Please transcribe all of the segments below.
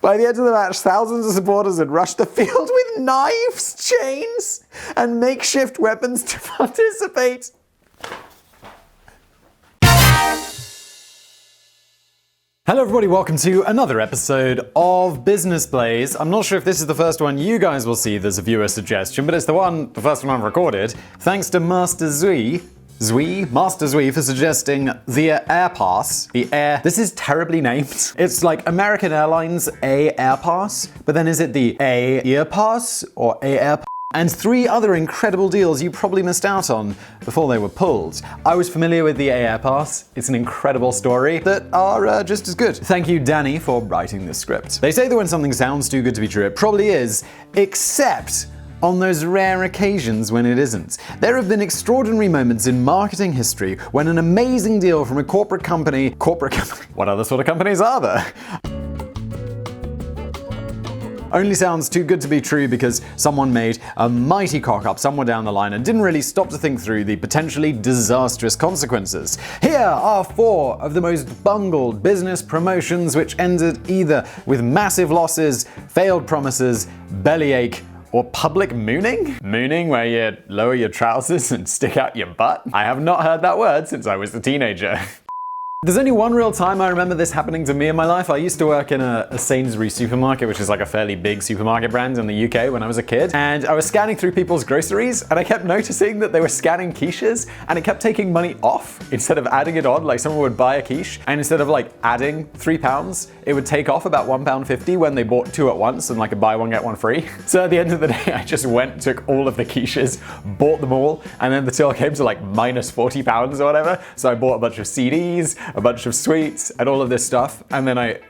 By the end of the match, thousands of supporters had rushed the field with knives, chains, and makeshift weapons to participate. Hello everybody, welcome to another episode of Business Blaze. I'm not sure if this is the first one you guys will see there's a viewer suggestion, but it's the first one I've recorded. Thanks to Master Zui for suggesting the AAPass. This is terribly named. It's like American Airlines AAPass, but then is it the AAPass or AAPass? And 3 other incredible deals you probably missed out on before they were pulled. I was familiar with the AAPass. It's an incredible story that are just as good. Thank you, Danny, for writing this script. They say that when something sounds too good to be true, it probably is, except on those rare occasions when it isn't. There have been extraordinary moments in marketing history when an amazing deal from a corporate company, what other sort of companies are there? Only sounds too good to be true because someone made a mighty cock-up somewhere down the line and didn't really stop to think through the potentially disastrous consequences. Here are 4 of the most bungled business promotions which ended either with massive losses, failed promises, bellyache, or public mooning? Mooning, where you lower your trousers and stick out your butt? I have not heard that word since I was a teenager. There's only one real time I remember this happening to me in my life. I used to work in a Sainsbury's supermarket, which is like a fairly big supermarket brand in the UK when I was a kid. And I was scanning through people's groceries and I kept noticing that they were scanning quiches and it kept taking money off instead of adding it on. Like someone would buy a quiche and instead of like adding £3, it would take off about £1.50 when they bought 2 at once and like a buy one get one free. So at the end of the day, I just went, took all of the quiches, bought them all, and then the till came to like minus £40 or whatever. So I bought a bunch of CDs, a bunch of sweets, and all of this stuff, and then I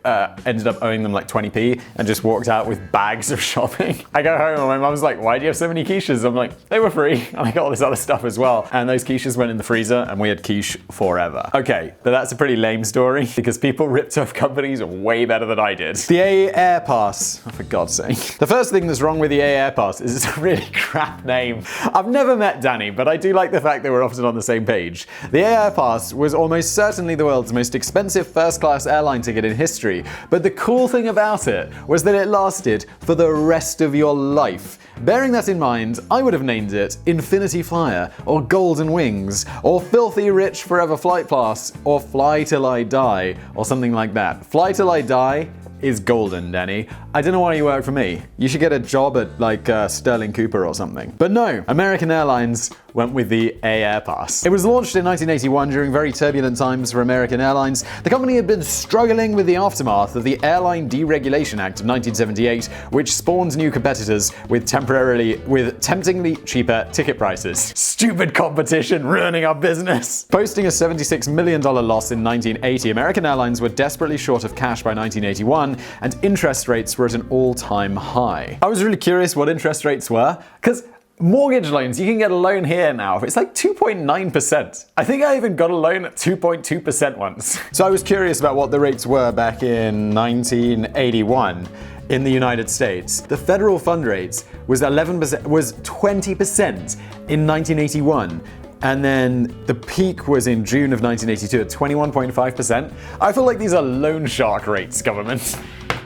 ended up owing them like 20p and just walked out with bags of shopping. I go home and my mum's like, why do you have so many quiches? I'm like, they were free, and I got all this other stuff as well. And those quiches went in the freezer and we had quiche forever. Okay, but that's a pretty lame story because people ripped off companies way better than I did. The AAPass, oh, for God's sake. The first thing that's wrong with the AAPass is it's a really crap name. I've never met Danny, but I do like the fact that we're often on the same page. The AAPass was almost certainly the world's most expensive first-class airline ticket in history, but the cool thing about it was that it lasted for the rest of your life. Bearing that in mind, I would have named it Infinity Flyer, or Golden Wings, or Filthy Rich Forever Flight Pass, or Fly Till I Die, or something like that. Fly Till I Die is golden, Danny. I don't know why you work for me. You should get a job at like Sterling Cooper or something. But no, American Airlines went with the AAPass. It was launched in 1981 during very turbulent times for American Airlines. The company had been struggling with the aftermath of the Airline Deregulation Act of 1978, which spawned new competitors with temptingly cheaper ticket prices. Stupid competition ruining our business. Posting a $76 million loss in 1980, American Airlines were desperately short of cash by 1981, and interest rates were at an all-time high. I was really curious what interest rates were, because mortgage loans, you can get a loan here now. It's like 2.9%. I think I even got a loan at 2.2% once. So I was curious about what the rates were back in 1981 in the United States. The federal fund rate was 20% in 1981. And then the peak was in June of 1982 at 21.5%. I feel like these are loan shark rates, government.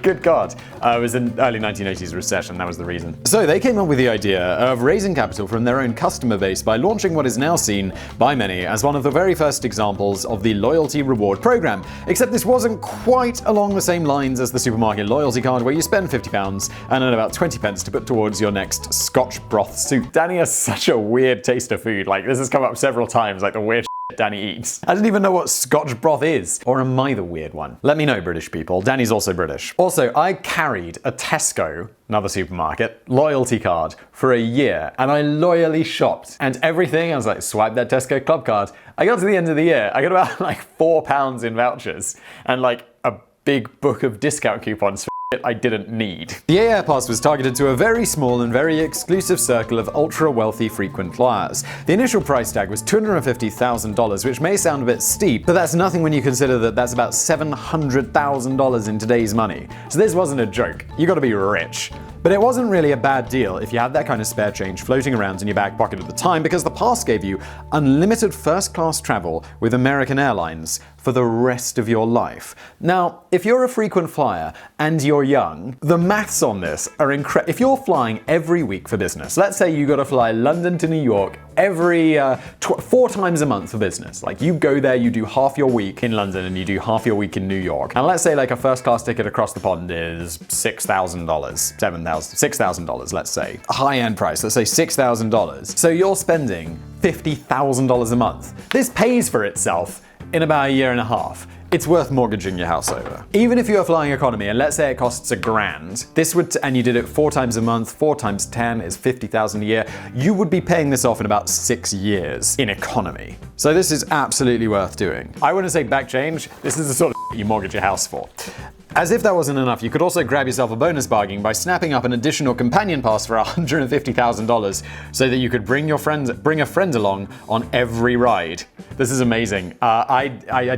Good God. It was an early 1980s recession, that was the reason. So they came up with the idea of raising capital from their own customer base by launching what is now seen by many as one of the very first examples of the loyalty reward program. Except this wasn't quite along the same lines as the supermarket loyalty card, where you spend £50 and earn about 20 pence to put towards your next Scotch broth soup. Danny has such a weird taste of food. Like, this has come up several times, like the weird Danny eats. I don't even know what Scotch broth is. Or am I the weird one? Let me know, British people. Danny's also British. Also, I carried a Tesco, another supermarket, loyalty card for a year, and I loyally shopped. And everything, I was like, swipe that Tesco club card. I got to the end of the year, I got about like £4 in vouchers and like a big book of discount coupons for I didn't need. The AAPass was targeted to a very small and very exclusive circle of ultra-wealthy frequent flyers. The initial price tag was $250,000, which may sound a bit steep, but that's nothing when you consider that that's about $700,000 in today's money. So this wasn't a joke. You gotta be rich. But it wasn't really a bad deal if you had that kind of spare change floating around in your back pocket at the time, because the pass gave you unlimited first-class travel with American Airlines for the rest of your life. Now, if you're a frequent flyer and you're young, the maths on this are incredible. If you're flying every week for business, let's say you got to fly London to New York every 4 times a month for business. Like, you go there, you do half your week in London and you do half your week in New York. And let's say like a first class ticket across the pond is $6,000, $6,000, let's say. A high-end price, let's say $6,000. So you're spending $50,000 a month. This pays for itself in about a year and a half. It's worth mortgaging your house over. Even if you are flying economy and let's say it costs $1,000, this would, and you did it 4 times a month, 4 times 10 is $50,000 a year, you would be paying this off in about 6 years in economy. So this is absolutely worth doing. I wouldn't say back change, this is the sort of you mortgage your house for. As if that wasn't enough, you could also grab yourself a bonus bargain by snapping up an additional companion pass for $150,000 so that you could bring a friend along on every ride. This is amazing. I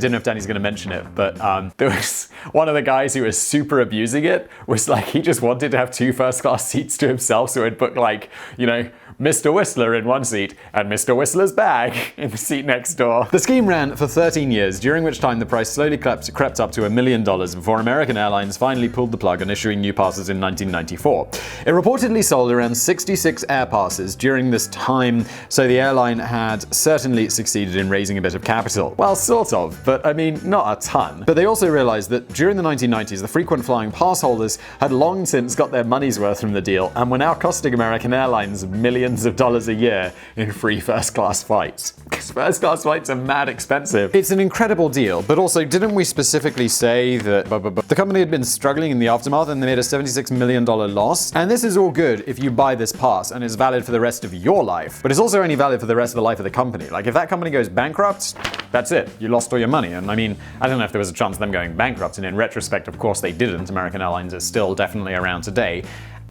don't know if Danny's going to mention it, but there was one of the guys who was super abusing it, was like he just wanted to have 2 first-class seats to himself, so he'd book like, you know, Mr. Whistler in one seat and Mr. Whistler's bag in the seat next door. The scheme ran for 13 years, during which time the price slowly crept up to $1 million before American Airlines finally pulled the plug on issuing new passes in 1994. It reportedly sold around 66 air passes during this time, so the airline had certainly succeeded in raising a bit of capital. Well, sort of, but I mean, not a ton. But they also realized that during the 1990s, the frequent flying pass holders had long since got their money's worth from the deal and were now costing American Airlines millions of dollars a year in free first-class flights. Because first-class flights are mad expensive. It's an incredible deal, but also, didn't we specifically say that the company had been struggling in the aftermath and they made a $76 million loss? And this is all good if you buy this pass and it's valid for the rest of your life, but it's also only valid for the rest of the life of the company. Like, if that company goes bankrupt, that's it. You lost all your money. And I mean, I don't know if there was a chance of them going bankrupt, and in retrospect, of course, they didn't. American Airlines is still definitely around today.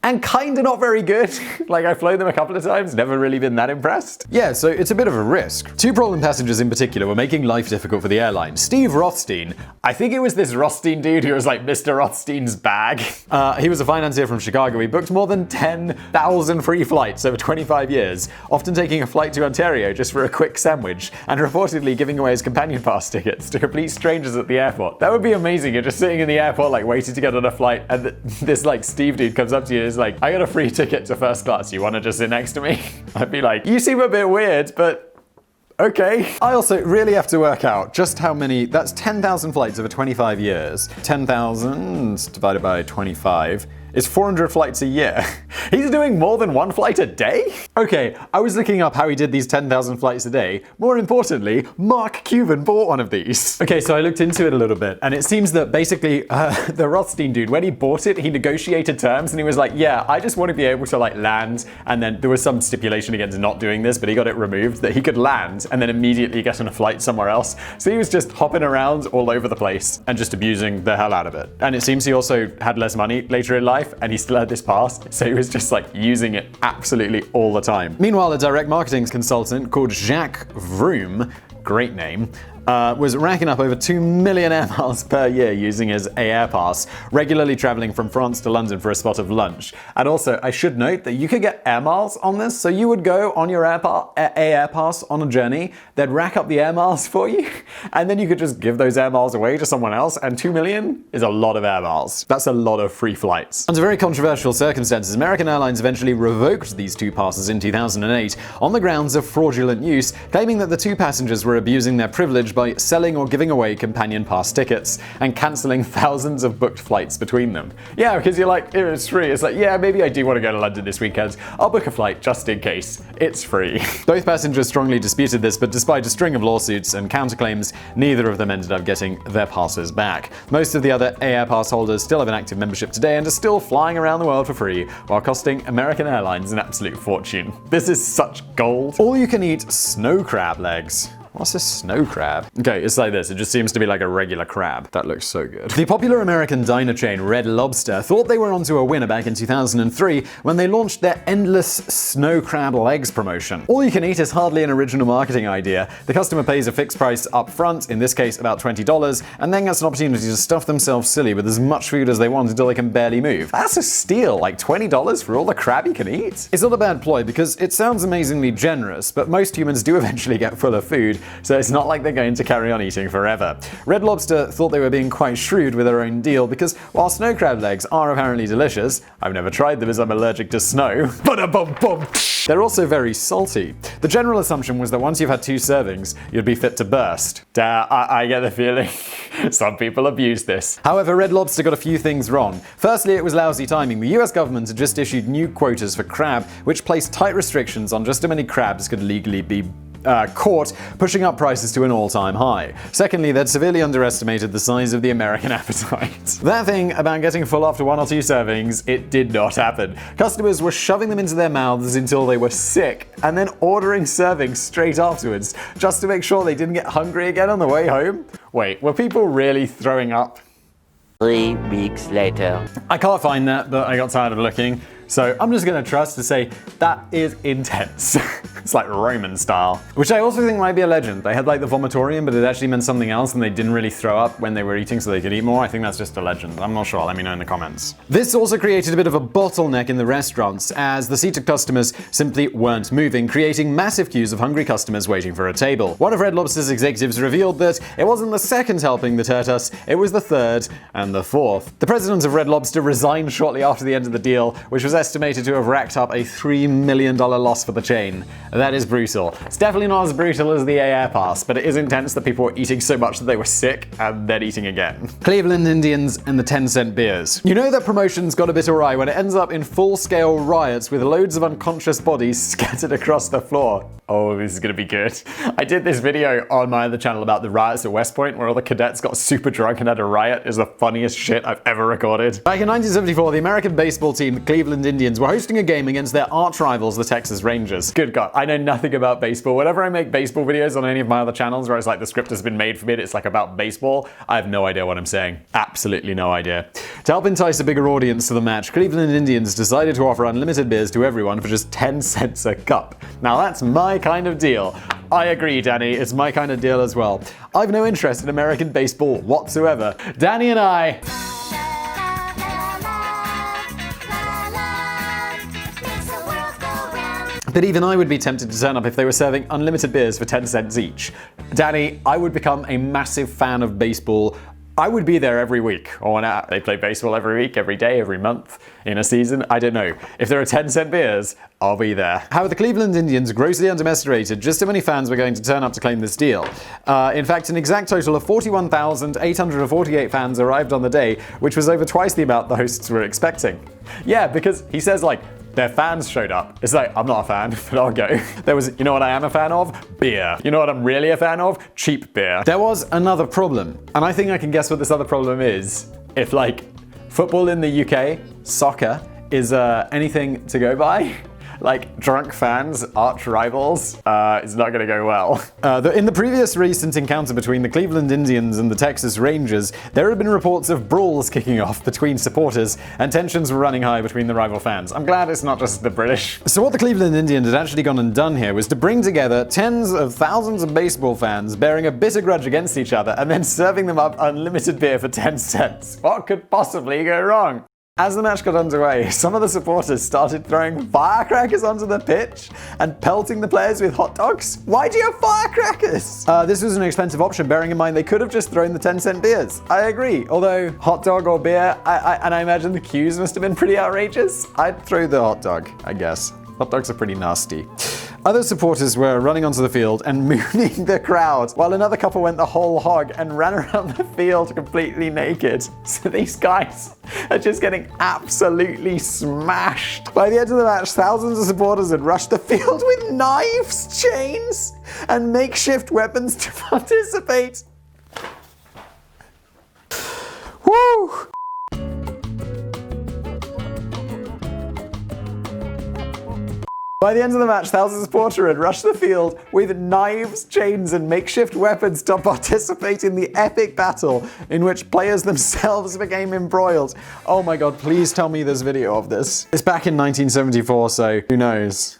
And kinda not very good. Like, I've flown them a couple of times, never really been that impressed. Yeah, so it's a bit of a risk. 2 problem passengers in particular were making life difficult for the airline. Steve Rothstein, I think it was this Rothstein dude who was like Mr. Rothstein's bag. He was a financier from Chicago. He booked more than 10,000 free flights over 25 years, often taking a flight to Ontario just for a quick sandwich, and reportedly giving away his companion pass tickets to complete strangers at the airport. That would be amazing. You're just sitting in the airport, like, waiting to get on a flight, and this, like, Steve dude comes up to you and is like, I got a free ticket to first class, you want to just sit next to me? I'd be like, you seem a bit weird, but okay. I also really have to work out just how many, that's 10,000 flights over 25 years. 10,000 divided by 25 is 400 flights a year. He's doing more than 1 flight a day? Okay, I was looking up how he did these 10,000 flights a day. More importantly, Mark Cuban bought one of these. Okay, so I looked into it a little bit, and it seems that basically the Rothstein dude, when he bought it, he negotiated terms, and he was like, yeah, I just want to be able to like land, and then there was some stipulation against not doing this, but he got it removed, that he could land and then immediately get on a flight somewhere else. So he was just hopping around all over the place and just abusing the hell out of it. And it seems he also had less money later in life, and he still had this pass, so he was just like using it absolutely all the time. Meanwhile, a direct marketing consultant called Jacques Vroom, great name, was racking up over 2 million air miles per year using his AAPass, regularly traveling from France to London for a spot of lunch. And also, I should note that you could get air miles on this, so you would go on your AAPass on a journey, they'd rack up the air miles for you, and then you could just give those air miles away to someone else, and 2 million is a lot of air miles. That's a lot of free flights. Under very controversial circumstances, American Airlines eventually revoked these 2 passes in 2008 on the grounds of fraudulent use, claiming that the 2 passengers were abusing their privilege by selling or giving away companion pass tickets and cancelling thousands of booked flights between them. Yeah, because you're like, it's free. It's like, yeah, maybe I do want to go to London this weekend. I'll book a flight just in case. It's free. Both passengers strongly disputed this, but despite a string of lawsuits and counterclaims, neither of them ended up getting their passes back. Most of the other AAPass holders still have an active membership today and are still flying around the world for free, while costing American Airlines an absolute fortune. This is such gold. All you can eat snow crab legs. What's a snow crab? Okay, it's like this. It just seems to be like a regular crab. That looks so good. The popular American diner chain Red Lobster thought they were onto a winner back in 2003 when they launched their endless snow crab legs promotion. All you can eat is hardly an original marketing idea. The customer pays a fixed price up front, in this case about $20, and then gets an opportunity to stuff themselves silly with as much food as they want until they can barely move. That's a steal, like $20 for all the crab you can eat. It's not a bad ploy because it sounds amazingly generous, but most humans do eventually get full of food, so it's not like they're going to carry on eating forever. Red Lobster thought they were being quite shrewd with their own deal because while snow crab legs are apparently delicious, I've never tried them as I'm allergic to snow, they're also very salty. The general assumption was that once you've had 2 servings, you'd be fit to burst. I get the feeling some people abuse this. However, Red Lobster got a few things wrong. Firstly, it was lousy timing. The US government had just issued new quotas for crab, which placed tight restrictions on just how many crabs could legally be caught, pushing up prices to an all-time high. Secondly, they'd severely underestimated the size of the American appetite. That thing about getting full after 1 or 2 servings, it did not happen. Customers were shoving them into their mouths until they were sick, and then ordering servings straight afterwards, just to make sure they didn't get hungry again on the way home. Wait, were people really throwing up? 3 weeks later. I can't find that, but I got tired of looking. So I'm just gonna trust to say that is intense. It's like Roman style. Which I also think might be a legend. They had like the vomitorium, but it actually meant something else and they didn't really throw up when they were eating so they could eat more. I think that's just a legend. I'm not sure. Let me know in the comments. This also created a bit of a bottleneck in the restaurants as the seated customers simply weren't moving, creating massive queues of hungry customers waiting for a table. One of Red Lobster's executives revealed that it wasn't the second helping that hurt us, it was the third and the fourth. The president of Red Lobster resigned shortly after the end of the deal, which was estimated to have racked up a $3 million loss for the chain. That is brutal. It's definitely not as brutal as the AAPass, but it is intense that people were eating so much that they were sick and then eating again. Cleveland Indians and the 10-cent beers. You know that promotion's got a bit awry when it ends up in full-scale riots with loads of unconscious bodies scattered across the floor. Oh, this is gonna be good. I did this video on my other channel about the riots at West Point where all the cadets got super drunk and had a riot. It's the funniest shit I've ever recorded. Back in 1974, the American baseball team, the Cleveland Indians, were hosting a game against their arch rivals, the Texas Rangers. Good God, I know nothing about baseball. Whenever I make baseball videos on any of my other channels where it's like the script has been made for me, it's like about baseball, I have no idea what I'm saying. Absolutely no idea. To help entice a bigger audience to the match, Cleveland Indians decided to offer unlimited beers to everyone for just 10 cents a cup. Now that's my kind of deal. I agree, Danny, it's my kind of deal as well. I've no interest in American baseball whatsoever. Danny and I... But even I would be tempted to turn up if they were serving unlimited beers for 10 cents each. Danny, I would become a massive fan of baseball. I would be there every week. Or when they play baseball every week, every day, every month, in a season. I don't know. If there are 10-cent beers, I'll be there. However, the Cleveland Indians grossly underestimated just how many fans were going to turn up to claim this deal. In fact, an exact total of 41,848 fans arrived on the day, which was over twice the amount the hosts were expecting. Yeah, because he says like, their fans showed up. It's like, I'm not a fan, but I'll go. There was, you know what I am a fan of? Beer. You know what I'm really a fan of? Cheap beer. There was another problem, and I think I can guess what this other problem is. If like, football in the UK, soccer, is anything to go by, like drunk fans, arch rivals, it's not gonna go well. In the previous recent encounter between the Cleveland Indians and the Texas Rangers, there had been reports of brawls kicking off between supporters, and tensions were running high between the rival fans. I'm glad it's not just the British. So what the Cleveland Indians had actually gone and done here was to bring together tens of thousands of baseball fans bearing a bitter grudge against each other and then serving them up unlimited beer for 10 cents. What could possibly go wrong? As the match got underway, some of the supporters started throwing firecrackers onto the pitch and pelting the players with hot dogs. Why do you have firecrackers? This was an expensive option, bearing in mind they could have just thrown the 10-cent beers. I agree, although hot dog or beer, and I imagine the queues must have been pretty outrageous. I'd throw the hot dog, I guess. Hot dogs are pretty nasty. Other supporters were running onto the field and mooning the crowd, while another couple went the whole hog and ran around the field completely naked. So these guys are just getting absolutely smashed. By the end of the match, thousands of supporters had rushed the field with knives, chains, and makeshift weapons to participate. Woo! By the end of the match, thousands of Porter had rushed the field with knives, chains, and makeshift weapons to participate in the epic battle in which players themselves became embroiled. Oh my god, please tell me there's video of this. It's back in 1974, so who knows?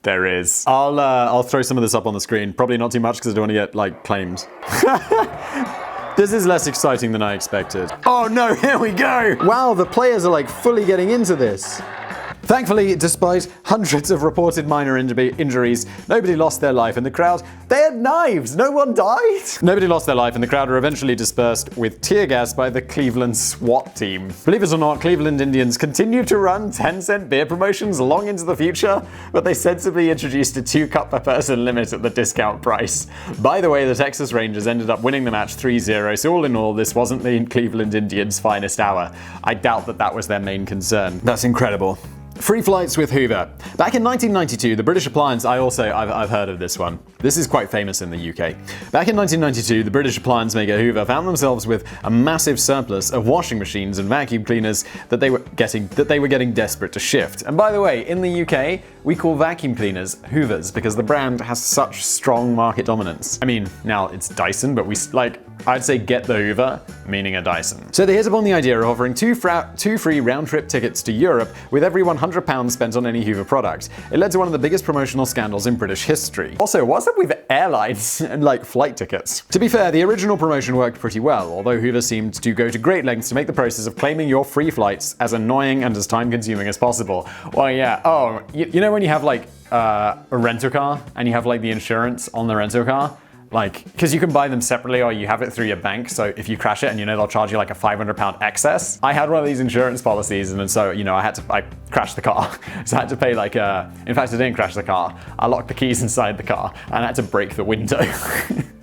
There is. I'll throw some of this up on the screen. Probably not too much because I don't want to get, like, claimed. This is less exciting than I expected. Oh no, here we go! Wow, the players are, like, fully getting into this. Thankfully, despite hundreds of reported minor injuries, nobody lost their life in the crowd. They had knives! No one died! Nobody lost their life, and the crowd were eventually dispersed with tear gas by the Cleveland SWAT team. Believe it or not, Cleveland Indians continued to run 10-cent beer promotions long into the future, but they sensibly introduced a 2-cup per person limit at the discount price. By the way, the Texas Rangers ended up winning the match 3-0, so all in all, this wasn't the Cleveland Indians' finest hour. I doubt that was their main concern. That's incredible. Free flights with Hoover. Back in 1992, the British appliance, I've heard of this one. This is quite famous in the UK. Back in 1992, the British appliance maker Hoover found themselves with a massive surplus of washing machines and vacuum cleaners that they were getting desperate to shift. And by the way, in the UK, we call vacuum cleaners Hoovers because the brand has such strong market dominance. I mean, now it's Dyson, but I'd say get the Hoover, meaning a Dyson. So they hit upon the idea of offering two free round-trip tickets to Europe with every £100 spent on any Hoover product. It led to one of the biggest promotional scandals in British history. Also, what's up with airlines and flight tickets? To be fair, the original promotion worked pretty well, although Hoover seemed to go to great lengths to make the process of claiming your free flights as annoying and as time-consuming as possible. Well, yeah, you know when you have a rental car and you have the insurance on the rental car? Because you can buy them separately or you have it through your bank, so if you crash it and they'll charge you a £500 excess. I had one of these insurance policies and so, I crashed the car. So I had to pay in fact I didn't crash the car. I locked the keys inside the car and I had to break the window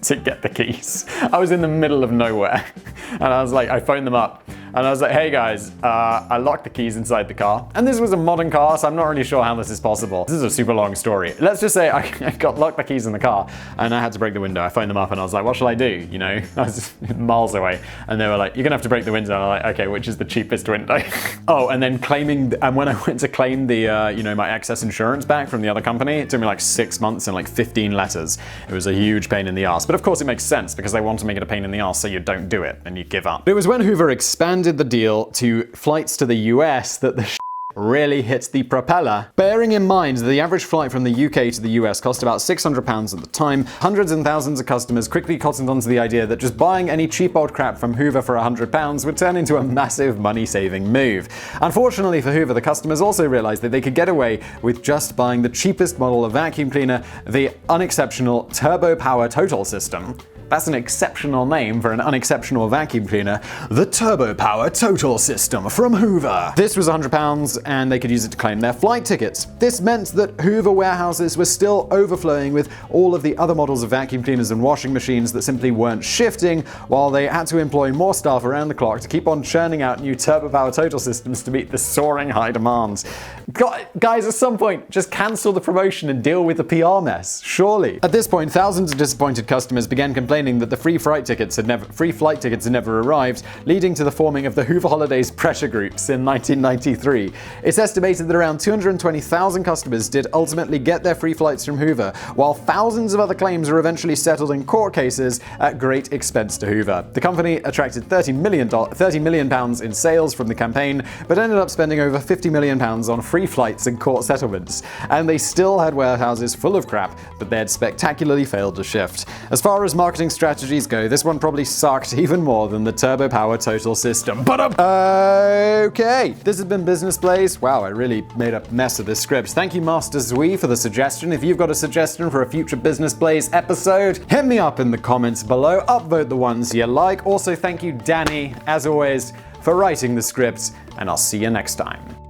to get the keys. I was in the middle of nowhere and I phoned them up. And I was like, hey guys, I locked the keys inside the car. And this was a modern car, so I'm not really sure how this is possible. This is a super long story. Let's just say I locked the keys in the car and I had to break the window. I phoned them up and I was like, what shall I do? I was miles away. And they were like, you're gonna have to break the window. And I'm like, okay, which is the cheapest window? Oh, and then and when I went to claim the, my excess insurance back from the other company, it took me 6 months and 15 letters. It was a huge pain in the ass. But of course it makes sense because they want to make it a pain in the ass so you don't do it and you give up. But it was when Hoover expanded the deal to flights to the US that the really hit the propeller. Bearing in mind that the average flight from the UK to the US cost about £600 at the time, hundreds and thousands of customers quickly cottoned onto the idea that just buying any cheap old crap from Hoover for £100 would turn into a massive money-saving move. Unfortunately for Hoover, the customers also realized that they could get away with just buying the cheapest model of vacuum cleaner, the unexceptional Turbo Power Total System. That's an exceptional name for an unexceptional vacuum cleaner. The Turbo Power Total System from Hoover. This was £100 and they could use it to claim their flight tickets. This meant that Hoover warehouses were still overflowing with all of the other models of vacuum cleaners and washing machines that simply weren't shifting, while they had to employ more staff around the clock to keep on churning out new Turbo Power Total Systems to meet the soaring high demands. Guys, at some point, just cancel the promotion and deal with the PR mess, surely. At this point, thousands of disappointed customers began complaining that the free flight tickets had never arrived, leading to the forming of the Hoover Holidays pressure groups in 1993. It's estimated that around 220,000 customers did ultimately get their free flights from Hoover, while thousands of other claims were eventually settled in court cases at great expense to Hoover. The company attracted £30 million in sales from the campaign, but ended up spending over £50 million on free flights and court settlements. And they still had warehouses full of crap, but they had spectacularly failed to shift. As far as marketing strategies go, this one probably sucked even more than the Turbo Power Total System. But okay, this has been Business Blaze. Wow, I really made a mess of this script. Thank you, Master Zui, for the suggestion. If you've got a suggestion for a future Business Blaze episode, hit me up in the comments below. Upvote the ones you like. Also, thank you, Danny, as always, for writing the script, and I'll see you next time.